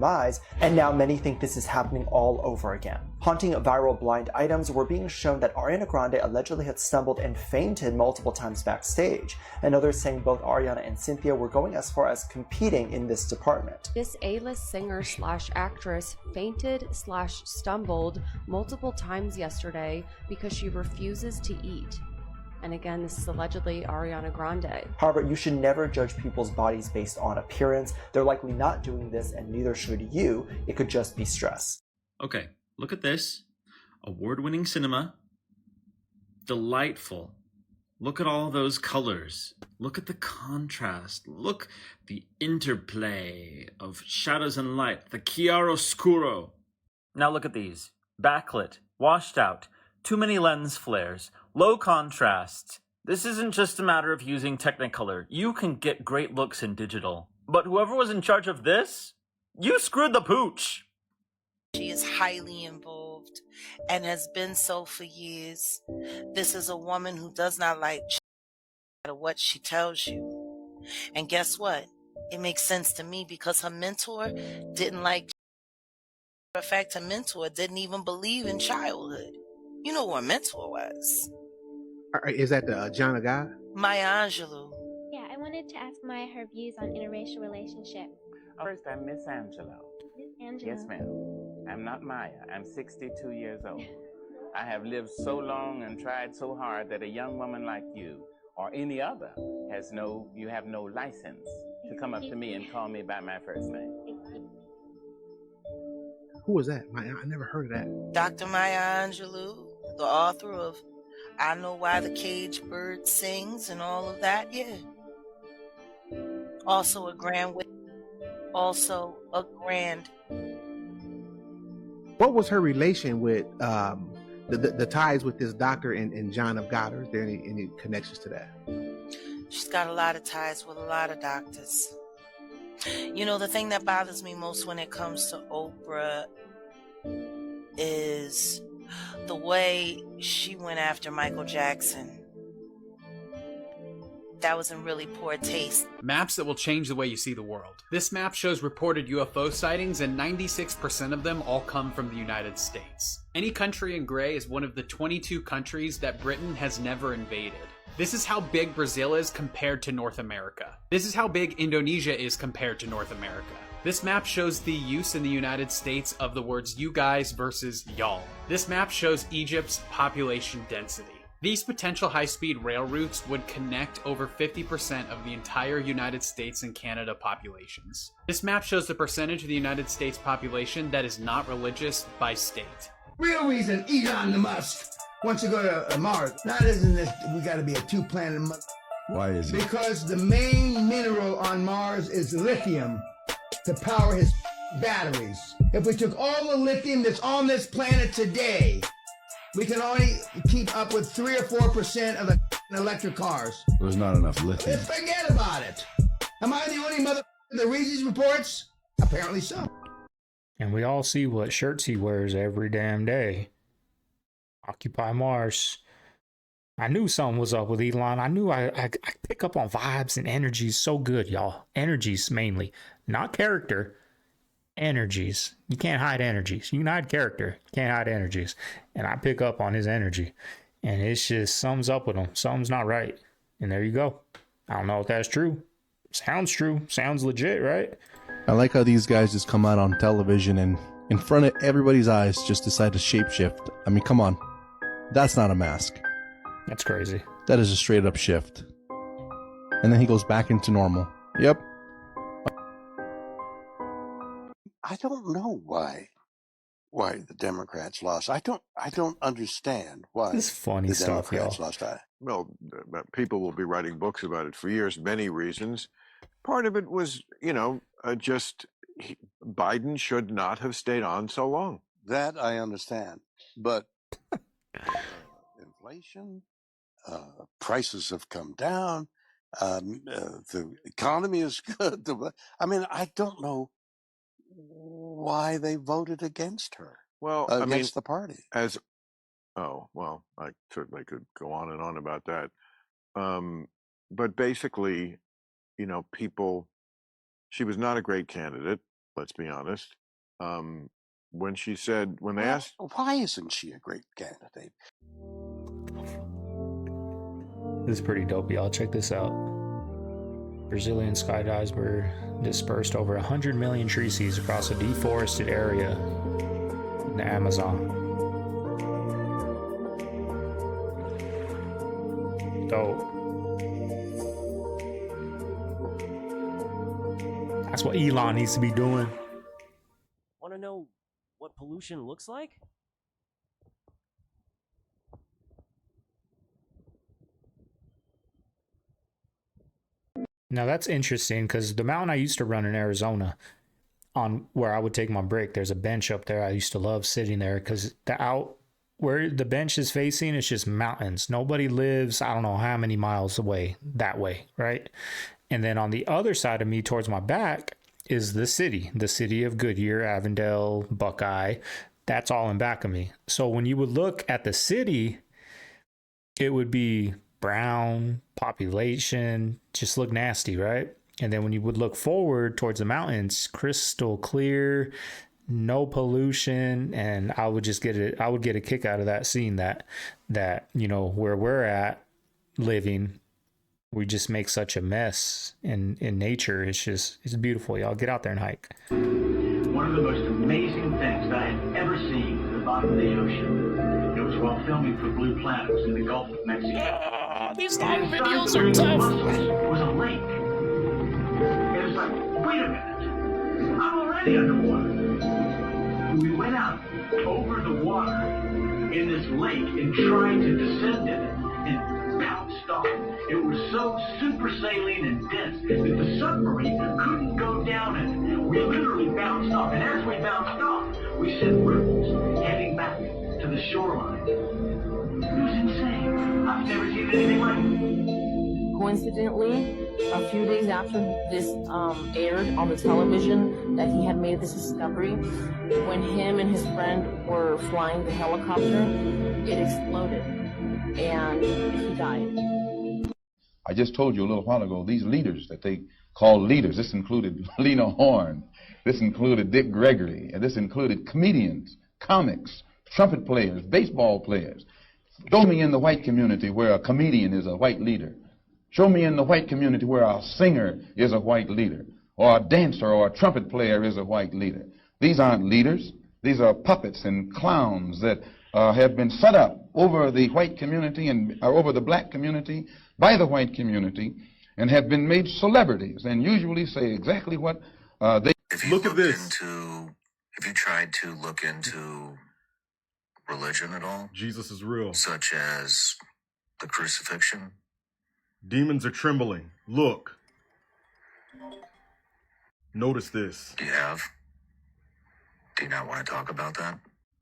and now many think this is happening all over again. Haunting viral blind items were being shown that Ariana Grande allegedly had stumbled and fainted multiple times backstage, and others saying both Ariana and Cynthia were going as far as competing in this department. This A-list singer/actress fainted/stumbled multiple times yesterday because she refuses to eat. And again, this is allegedly Ariana Grande. However, you should never judge people's bodies based on appearance. They're likely not doing this, and neither should you. It could just be stress. Okay, look at this. Award-winning cinema. Delightful. Look at all those colors. Look at the contrast. Look the interplay of shadows and light. The chiaroscuro. Now look at these. Backlit, washed out, too many lens flares, low contrast. This isn't just a matter of using Technicolor. You can get great looks in digital. But whoever was in charge of this, you screwed the pooch. She is highly involved and has been so for years. This is a woman who does not like no matter what she tells you. And guess what? It makes sense to me because her mentor didn't like. In fact, her mentor didn't even believe in childhood. You know who her mentor was. Is that the John guy? Maya Angelou. Yeah, I wanted to ask Maya her views on interracial relationship. First, I'm Miss Angelo. Miss Angelo. Yes, ma'am. I'm not Maya. I'm 62 years old. I have lived so long and tried so hard that a young woman like you or any other you have no license to come up to me and call me by my first name. Who was that? I never heard of that. Dr. Maya Angelou, the author of I Know Why the Caged Bird Sings and all of that, yeah. Also a grand. What was her relation with the ties with this doctor and John of God? Or is there any connections to that? She's got a lot of ties with a lot of doctors. You know, the thing that bothers me most when it comes to Oprah is the way she went after Michael Jackson. That was in really poor taste. Maps that will change the way you see the world. This map shows reported UFO sightings, and 96% of them all come from the United States. Any country in gray is one of the 22 countries that Britain has never invaded. This is how big Brazil is compared to North America. This is how big Indonesia is compared to North America. This map shows the use in the United States of the words you guys versus y'all. This map shows Egypt's population density. These potential high-speed rail routes would connect over 50% of the entire United States and Canada populations. This map shows the percentage of the United States population that is not religious by state. Real reason Elon Musk wants to go to Mars. Not isn't this we got to be a two-planet Mars. Why is it? Because the main mineral on Mars is lithium to power his batteries. If we took all the lithium that's on this planet today, we can only keep up with 3 or 4% of the electric cars. There's not enough lithium. Forget about it. Am I the only mother that reads these reports? Apparently so. And we all see what shirts he wears every damn day. Occupy Mars. I knew something was up with Elon. I knew I pick up on vibes and energies so good, y'all. Energies mainly, not character. Energies. You can't hide energies. You can hide character. You can't hide energies. And I pick up on his energy. And it's just something's up with him. Something's not right. And there you go. I don't know if that's true. Sounds true. Sounds legit, right? I like how these guys just come out on television and in front of everybody's eyes just decide to shapeshift. I mean, come on. That's not a mask. That's crazy. That is a straight up shift. And then he goes back into normal. Yep. I don't know why the Democrats lost. I don't understand why This funny the stuff, Democrats y'all. lost. Well, people will be writing books about it for years, many reasons. Part of it was, just Biden should not have stayed on so long. That I understand. But inflation, prices have come down, the economy is good. I mean, I don't know why they voted against her. Well, against the party. I certainly could go on and on about that. But basically, she was not a great candidate, let's be honest. When they asked, why isn't she a great candidate? This is pretty dope, y'all. Check this out. Brazilian skydives were dispersed over 100 million tree seeds across a deforested area in the Amazon. Dope. That's what Elon needs to be doing. Want to know what pollution looks like? Now that's interesting because the mountain I used to run in Arizona, on where I would take my break, there's a bench up there. I used to love sitting there because where the bench is facing, it's just mountains. Nobody lives, I don't know how many miles away that way, right? And then on the other side of me, towards my back, is the city of Goodyear, Avondale, Buckeye. That's all in back of me. So when you would look at the city, it would be brown population, just look nasty, right? And then when you would look forward towards the mountains, crystal clear, no pollution, and I would get a kick out of that, seeing that where we're at living, we just make such a mess in nature. It's beautiful. Y'all get out there and hike. One of the most amazing things that I had ever seen at the bottom of the ocean. It was while filming for Blue Planet. It was in the Gulf of Mexico. These long videos are tough. Was a lake. It was like, wait a minute, I'm already underwater. We went out over the water in this lake and tried to descend in it and bounced off. It was so super saline and dense that the submarine couldn't go down in it. We literally bounced off, and as we bounced off, we sent ripples heading back to the shoreline. It was insane. I've never seen anything like it. Coincidentally, a few days after this aired on the television that he had made this discovery, when him and his friend were flying the helicopter, it exploded and he died. I just told you a little while ago, these leaders that they call leaders, this included Lena Horne, this included Dick Gregory, and this included comedians, comics, trumpet players, baseball players. Show me in the white community where a comedian is a white leader. Show me in the white community where a singer is a white leader, or a dancer or a trumpet player is a white leader. These aren't leaders. These are puppets and clowns that have been set up over the white community and over the black community by the white community and have been made celebrities and usually say exactly what they... Look at this. Have you tried to look into religion at all? Jesus is real. Such as the crucifixion? Demons are trembling. Look. Notice this. Do you have? Do you not want to talk about that?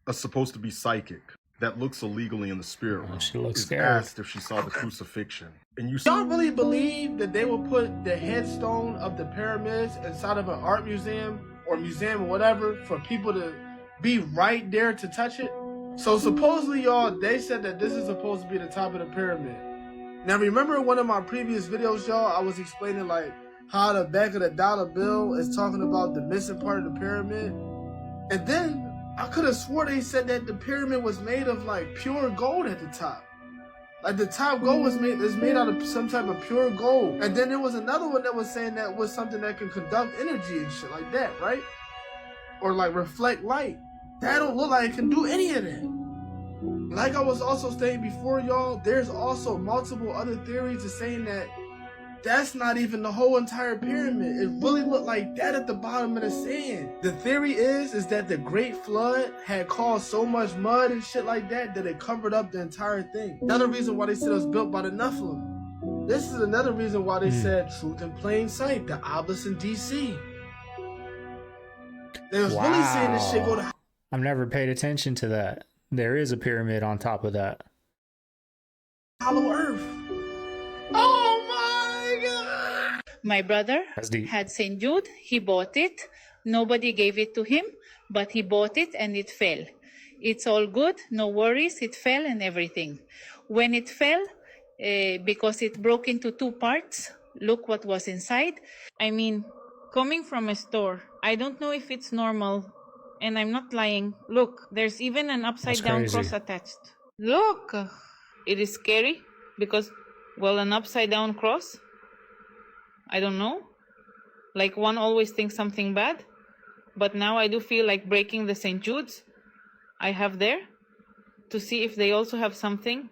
That's supposed to be psychic. That looks illegally in the spirit realm. She looks is scared. asked if she saw the crucifixion. And Y'all really believe that they will put the headstone of the pyramids inside of an art museum or museum or whatever for people to be right there to touch it? So supposedly, y'all, they said that this is supposed to be the top of the pyramid. Now, remember in one of my previous videos, y'all, I was explaining like how the back of the dollar bill is talking about the missing part of the pyramid. And then I could have swore they said that the pyramid was made of like pure gold at the top. Like the top gold is made out of some type of pure gold. And then there was another one that was saying that was something that can conduct energy and shit like that, right? Or like reflect light. That don't look like it can do any of that. Like I was also saying before, y'all, there's also multiple other theories of saying that that's not even the whole entire pyramid. It really looked like that at the bottom of the sand. The theory is that the Great Flood had caused so much mud and shit like that that it covered up the entire thing. Another reason why they said it was built by the Nephilim. This is another reason why they said truth in plain sight, the obelisk in DC. They was really saying this shit go to... I've never paid attention to that. There is a pyramid on top of that. Hollow Earth. Oh my God! My brother had St. Jude. He bought it. Nobody gave it to him, but he bought it and it fell. It's all good. No worries. It fell and everything. When it fell, because it broke into two parts, look what was inside. I mean, coming from a store, I don't know if it's normal, and I'm not lying. Look, there's even an upside down cross attached. Look, it is scary because, well, an upside down cross, I don't know. Like one always thinks something bad, but now I do feel like breaking the St. Jude's I have there to see if they also have something.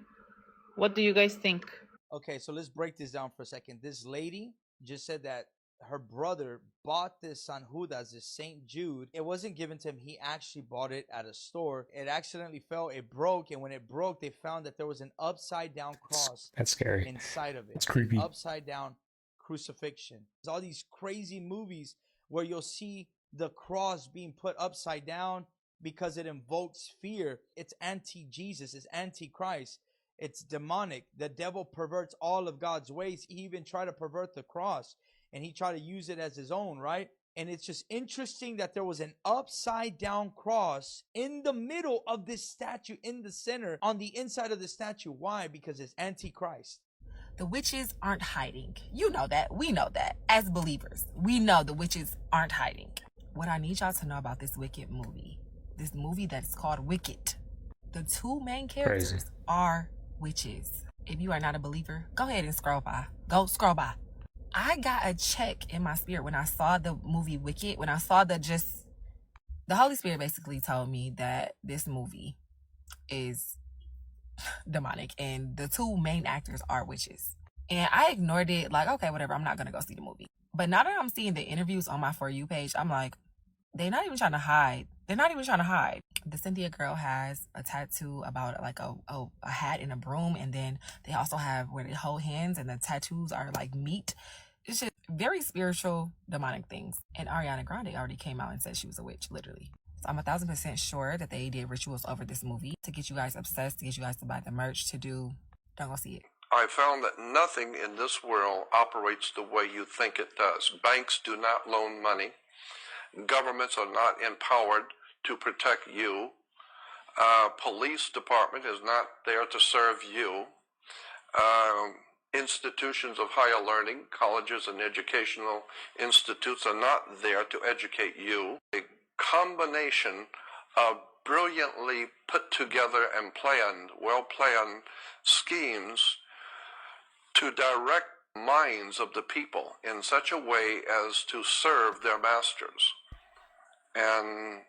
What do you guys think? Okay, so let's break this down for a second. This lady just said that her brother bought this San Judas, this St. Jude. It wasn't given to him. He actually bought it at a store. It accidentally fell. It broke. And when it broke, they found that there was an upside down cross. That's scary. Inside of it. It's creepy. Upside down crucifixion. There's all these crazy movies where you'll see the cross being put upside down because it invokes fear. It's anti-Jesus. It's anti-Christ. It's demonic. The devil perverts all of God's ways. He even tried to pervert the cross. And he tried to use it as his own, right? And it's just interesting that there was an upside down cross in the middle of this statue, in the center, on the inside of the statue. Why? Because it's antichrist. The witches aren't hiding. You know that. We know that. As believers, we know the witches aren't hiding. What I need y'all to know about this Wicked movie, this movie that's called Wicked, the two main characters are witches. If you are not a believer, go ahead and scroll by. Go scroll by. I got a check in my spirit when I saw the movie Wicked, when I saw the Holy Spirit basically told me that this movie is demonic and the two main actors are witches. And I ignored it, like, okay, whatever, I'm not going to go see the movie. But now that I'm seeing the interviews on my For You page, I'm like, they're not even trying to hide. They're not even trying to hide. The Cynthia girl has a tattoo about like a hat and a broom, and then they also have where they hold hands and the tattoos are like meat. It's just very spiritual, demonic things. And Ariana Grande already came out and said she was a witch, literally. So I'm 1000% sure that they did rituals over this movie to get you guys obsessed, to get you guys to buy the merch, don't go see it. I found that nothing in this world operates the way you think it does. Banks do not loan money. Governments are not empowered to protect you. Police department is not there to serve you. Institutions of higher learning, colleges and educational institutes are not there to educate you. A combination of brilliantly put together and planned, well-planned schemes to direct minds of the people in such a way as to serve their masters. And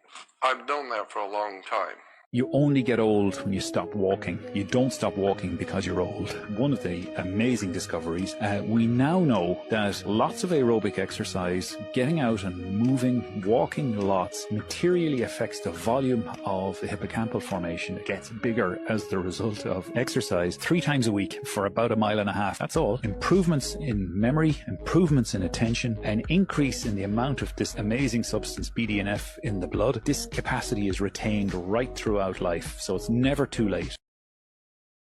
I've known that for a long time. You only get old when you stop walking. You don't stop walking because you're old. One of the amazing discoveries, we now know that lots of aerobic exercise, getting out and moving, walking lots, materially affects the volume of the hippocampal formation. It gets bigger as the result of exercise 3 times a week for about 1.5 miles. That's all. Improvements in memory, improvements in attention, an increase in the amount of this amazing substance, BDNF, in the blood. This capacity is retained right throughout life, so it's never too late.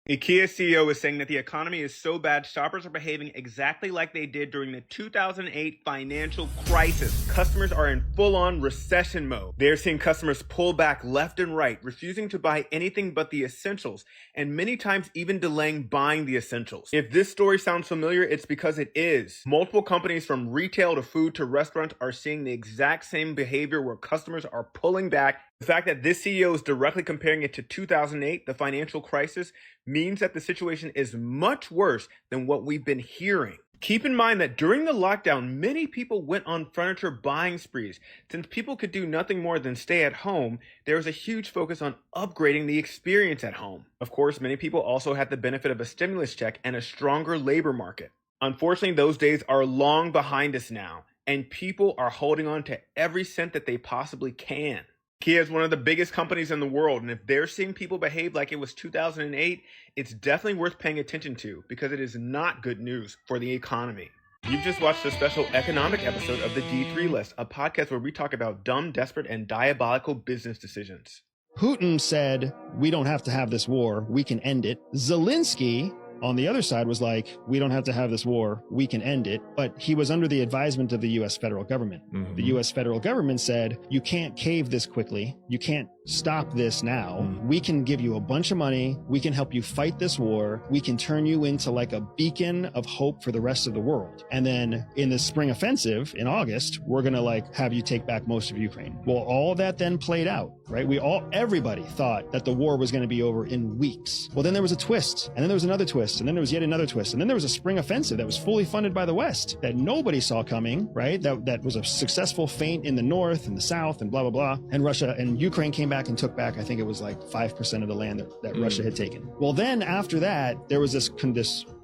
IKEA CEO is saying that the economy is so bad, shoppers are behaving exactly like they did during the 2008 financial crisis. Customers are in full-on recession mode. They're seeing customers pull back left and right, refusing to buy anything but the essentials, and many times even delaying buying the essentials. If this story sounds familiar, it's because it is. Multiple companies from retail to food to restaurants are seeing the exact same behavior where customers are pulling back. The fact that this CEO is directly comparing it to 2008, the financial crisis, means that the situation is much worse than what we've been hearing. Keep in mind that during the lockdown, many people went on furniture buying sprees. Since people could do nothing more than stay at home, there was a huge focus on upgrading the experience at home. Of course, many people also had the benefit of a stimulus check and a stronger labor market. Unfortunately, those days are long behind us now, and people are holding on to every cent that they possibly can. IKEA is one of the biggest companies in the world, and if they're seeing people behave like it was 2008, it's definitely worth paying attention to because it is not good news for the economy. You've just watched a special economic episode of the D3 List, a podcast where we talk about dumb, desperate, and diabolical business decisions. Putin said, we don't have to have this war, we can end it. Zelensky, on the other side, was like, we don't have to have this war, we can end it. But he was under the advisement of the U.S. federal government. Mm-hmm. The U.S. federal government said, you can't cave this quickly. You can't stop this now. Mm-hmm. We can give you a bunch of money. We can help you fight this war. We can turn you into like a beacon of hope for the rest of the world. And then in the spring offensive in August, we're going to like have you take back most of Ukraine. Well, all that then played out, right? Everybody thought that the war was going to be over in weeks. Well, then there was a twist, and then there was another twist, and then there was yet another twist. And then there was a spring offensive that was fully funded by the West that nobody saw coming, right? That was a successful feint in the North and the South and blah, blah, blah. And Russia and Ukraine came back and took back, I think it was like 5% of the land that Russia had taken. Well, then after that, there was this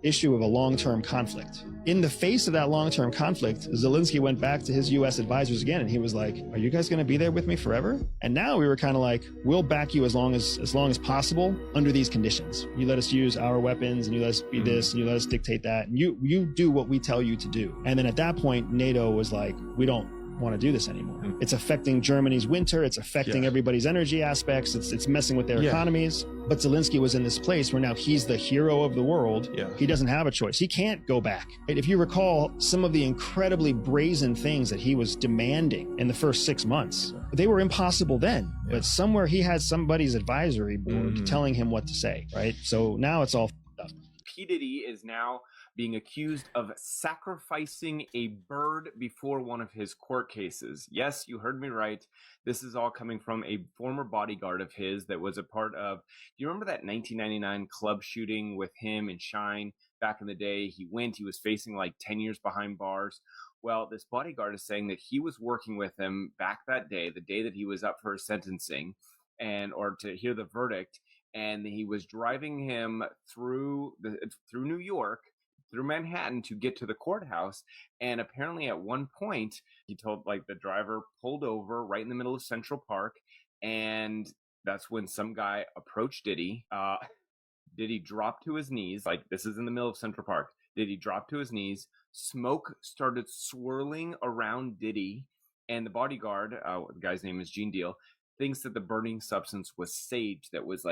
issue of a long-term conflict. In the face of that long-term conflict, Zelensky went back to his U.S. advisors again, and he was like, are you guys going to be there with me forever? And now we were kind of like, we'll back you as long as possible under these conditions. You let us use our weapons, and you let us be this, and you let us dictate that, and you do what we tell you to do. And then at that point, NATO was like, we don't want to do this anymore. It's affecting Germany's winter. It's affecting everybody's energy aspects. It's messing with their economies. But Zelensky was in this place where now he's the hero of the world. He doesn't have a choice. He can't go back. If you recall some of the incredibly brazen things that he was demanding in the first 6 months, they were impossible then. But somewhere he had somebody's advisory board telling him what to say, right? So now it's all up. P. Diddy is now being accused of sacrificing a bird before one of his court cases. Yes, you heard me right. This is all coming from a former bodyguard of his that was a part of, do you remember that 1999 club shooting with him and Shine back in the day? He was facing like 10 years behind bars. Well, this bodyguard is saying that he was working with him back that day, the day that he was up for his sentencing or to hear the verdict. And he was driving him through New York, through Manhattan to get to the courthouse. And apparently at one point, he told the driver pulled over right in the middle of Central Park. And that's when some guy approached Diddy. Diddy dropped to his knees. This is in the middle of Central Park. Diddy dropped to his knees. Smoke started swirling around Diddy. And the bodyguard, the guy's name is Gene Deal, thinks that the burning substance was sage that was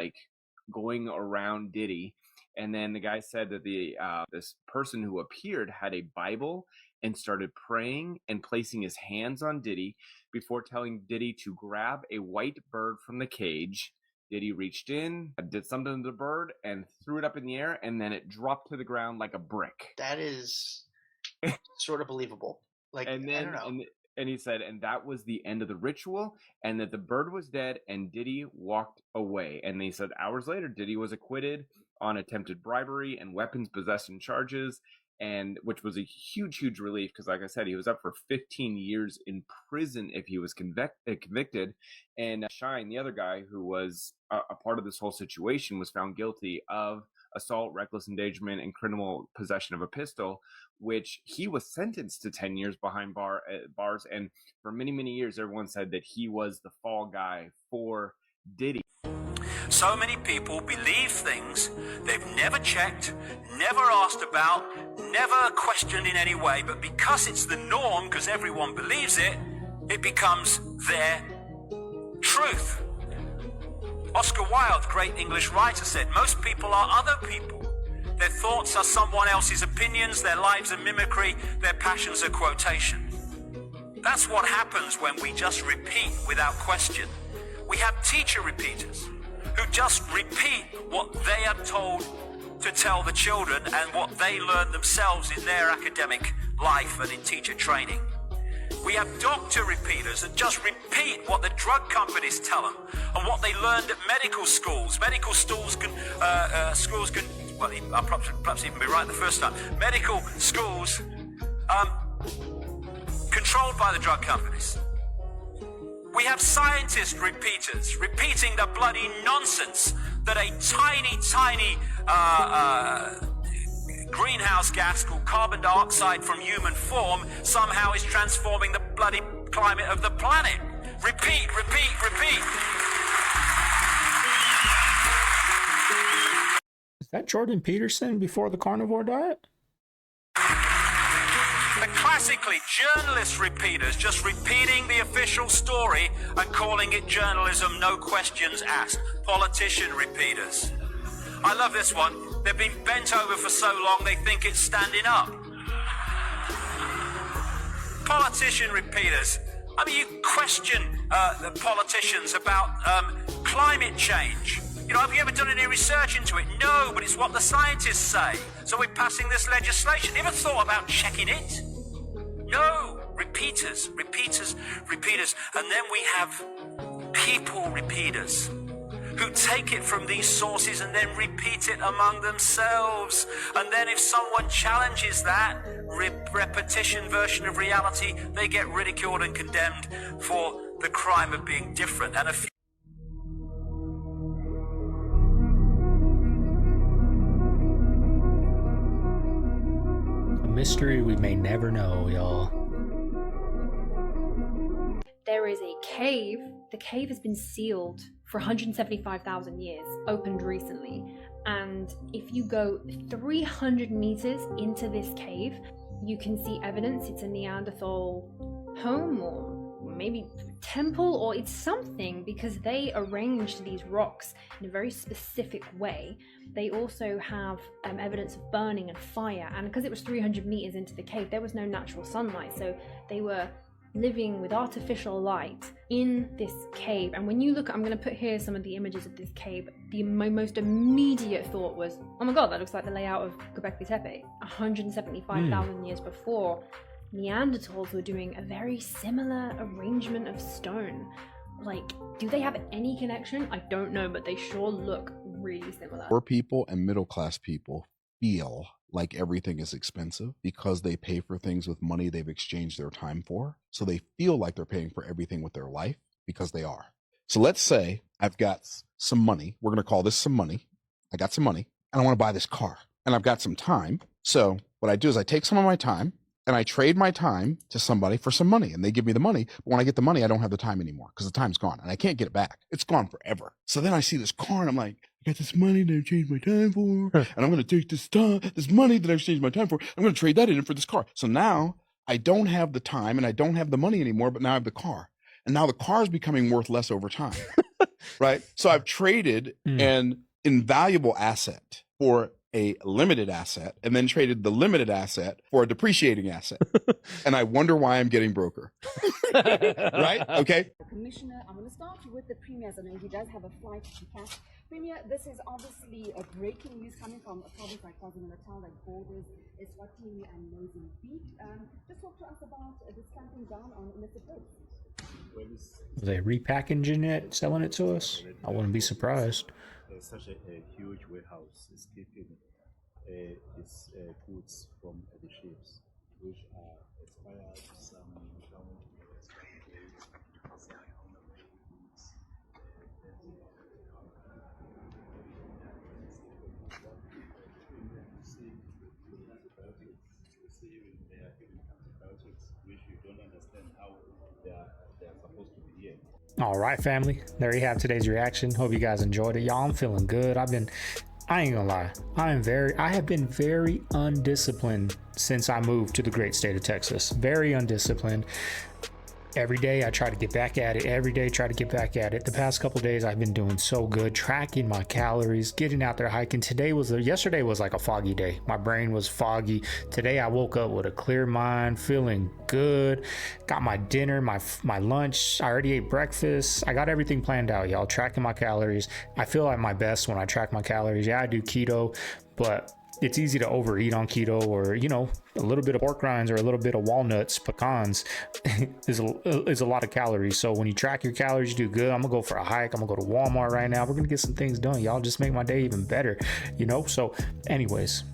going around Diddy. And then the guy said that this person who appeared had a Bible and started praying and placing his hands on Diddy before telling Diddy to grab a white bird from the cage. Diddy reached in, did something to the bird, and threw it up in the air, and then it dropped to the ground like a brick. That is sort of believable. I don't know. And he said, and that was the end of the ritual, and that the bird was dead, and Diddy walked away. And they said hours later, Diddy was acquitted on attempted bribery and weapons possession charges, and which was a huge, huge relief because, like I said, he was up for 15 years in prison if he was convicted. And Shine, the other guy who was a part of this whole situation, was found guilty of assault, reckless endangerment, and criminal possession of a pistol, which he was sentenced to 10 years behind bars. And for many, many years, everyone said that he was the fall guy for Diddy. So many people believe things they've never checked, never asked about, never questioned in any way, but because it's the norm, because everyone believes it, it becomes their truth. Oscar Wilde, great English writer, said, most people are other people. Their thoughts are someone else's opinions, their lives are mimicry, their passions are quotation. That's what happens when we just repeat without question. We have teacher repeaters who just repeat what they are told to tell the children and what they learn themselves in their academic life and in teacher training. We have doctor repeaters that just repeat what the drug companies tell them and what they learned at medical schools. Medical schools can, well, I'll perhaps even be right the first time. Medical schools, controlled by the drug companies. We have scientist repeaters repeating the bloody nonsense that a tiny greenhouse gas called carbon dioxide from human form somehow is transforming the bloody climate of the planet. Repeat, repeat, repeat. Is that Jordan Peterson before the carnivore diet? The classically journalist repeaters just repeating the official story and calling it journalism, no questions asked. Politician repeaters. I love this one. They've been bent over for so long they think it's standing up. Politician repeaters. I mean, you question the politicians about climate change. You know, have you ever done any research into it? No, but it's what the scientists say. So we're passing this legislation. Ever thought about checking it? No. Repeaters, repeaters, repeaters. And then we have people repeaters who take it from these sources and then repeat it among themselves. And then if someone challenges that repetition version of reality, they get ridiculed and condemned for the crime of being different. And a mystery we may never know, y'all. There is a cave. The cave has been sealed for 175,000 years, opened recently. And if you go 300 meters into this cave, you can see evidence it's a Neanderthal home or maybe temple, or it's something, because they arranged these rocks in a very specific way. They also have evidence of burning and fire, and because it was 300 meters into the cave, there was no natural sunlight, so they were living with artificial light in this cave. And when you look, I'm going to put here some of the images of this cave, my most immediate thought was, oh my god, that looks like the layout of Göbekli Tepe. 175,000 years before, Neanderthals were doing a very similar arrangement of stone. Like, do they have any connection? I don't know, but they sure look really similar. Poor people and middle class people feel like everything is expensive because they pay for things with money they've exchanged their time for. So they feel like they're paying for everything with their life because they are. So let's say I've got some money. We're going to call this some money. I got some money and I want to buy this car, and I've got some time. So what I do is I take some of my time and I trade my time to somebody for some money, and they give me the money. But when I get the money, I don't have the time anymore because the time's gone and I can't get it back. It's gone forever. So then I see this car and I'm like, I got this money that I've changed my time for, and I'm going to take this money that I've changed my time for. I'm going to trade that in for this car. So now I don't have the time and I don't have the money anymore, but now I have the car. And now the car is becoming worth less over time, right? So I've traded an invaluable asset for a limited asset, and then traded the limited asset for a depreciating asset. And I wonder why I'm getting broker. Right? Okay. Commissioner, I'm going to start with the Premier. I know he does have a flight to catch. Premier, this is obviously a breaking news coming from a province like KwaZulu-Natal that borders Eswatini and Mozambique. Just talk to us about this clamping down on illicit goods. Are they repackaging it, selling it to us? I wouldn't be surprised. Such a huge warehouse is keeping its goods from the ships, which are expired, some don't which you don't understand how they are supposed to be here. All right, family, there you have today's reaction. Hope you guys enjoyed it. Y'all, I'm feeling good. I ain't gonna lie, I have been very undisciplined since I moved to the great state of Texas. Very undisciplined. Every day I try to get back at it. Every day try to get back at it. The past couple days I've been doing so good, tracking my calories, getting out there hiking. Yesterday was like a foggy day. My brain was foggy. Today I woke up with a clear mind, feeling good. Got my dinner, my lunch. I already ate breakfast. I got everything planned out, y'all. Tracking my calories. I feel at my best when I track my calories. Yeah, I do keto, but it's easy to overeat on keto, or a little bit of pork rinds or a little bit of walnuts, pecans is a lot of calories. So when you track your calories, you do good. I'm gonna go for a hike. I'm gonna go to Walmart right now. We're gonna get some things done, y'all. Just make my day even better, So anyways,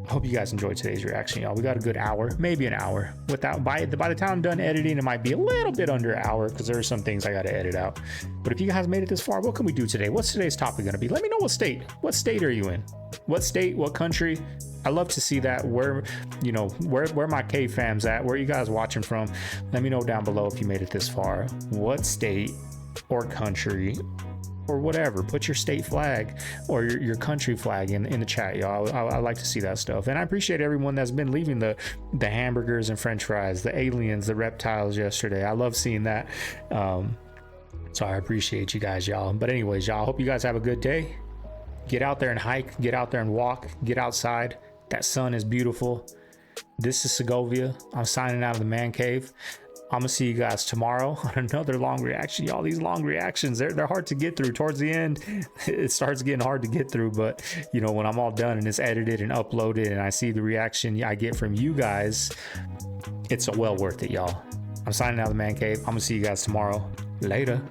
I hope you guys enjoyed today's reaction, y'all. We got a good hour, maybe an hour. By the time I'm done editing, it might be a little bit under an hour because there are some things I got to edit out. But if you guys made it this far, what can we do today? What's today's topic going to be? Let me know what state. What state are you in? What state? What country? I love to see that. Where my cave fam's at. Where are you guys watching from? Let me know down below if you made it this far. What state or country or whatever? Put your state flag or your country flag in the chat, y'all. I like to see that stuff, and I appreciate everyone that's been leaving the hamburgers and french fries, the aliens, the reptiles yesterday. I love seeing that. So I appreciate you guys, y'all. But anyways, y'all, I hope you guys have a good day. Get out there and hike, get out there and walk, get outside. That sun is beautiful. This is Segovia. I'm signing out of the man cave. I'm gonna see you guys tomorrow on another long reaction, y'all. These long reactions, they're hard to get through. Towards the end, it starts getting hard to get through, but when I'm all done and it's edited and uploaded and I see the reaction I get from you guys, it's well worth it, y'all. I'm signing out of the man cave. I'm gonna see you guys tomorrow. Later.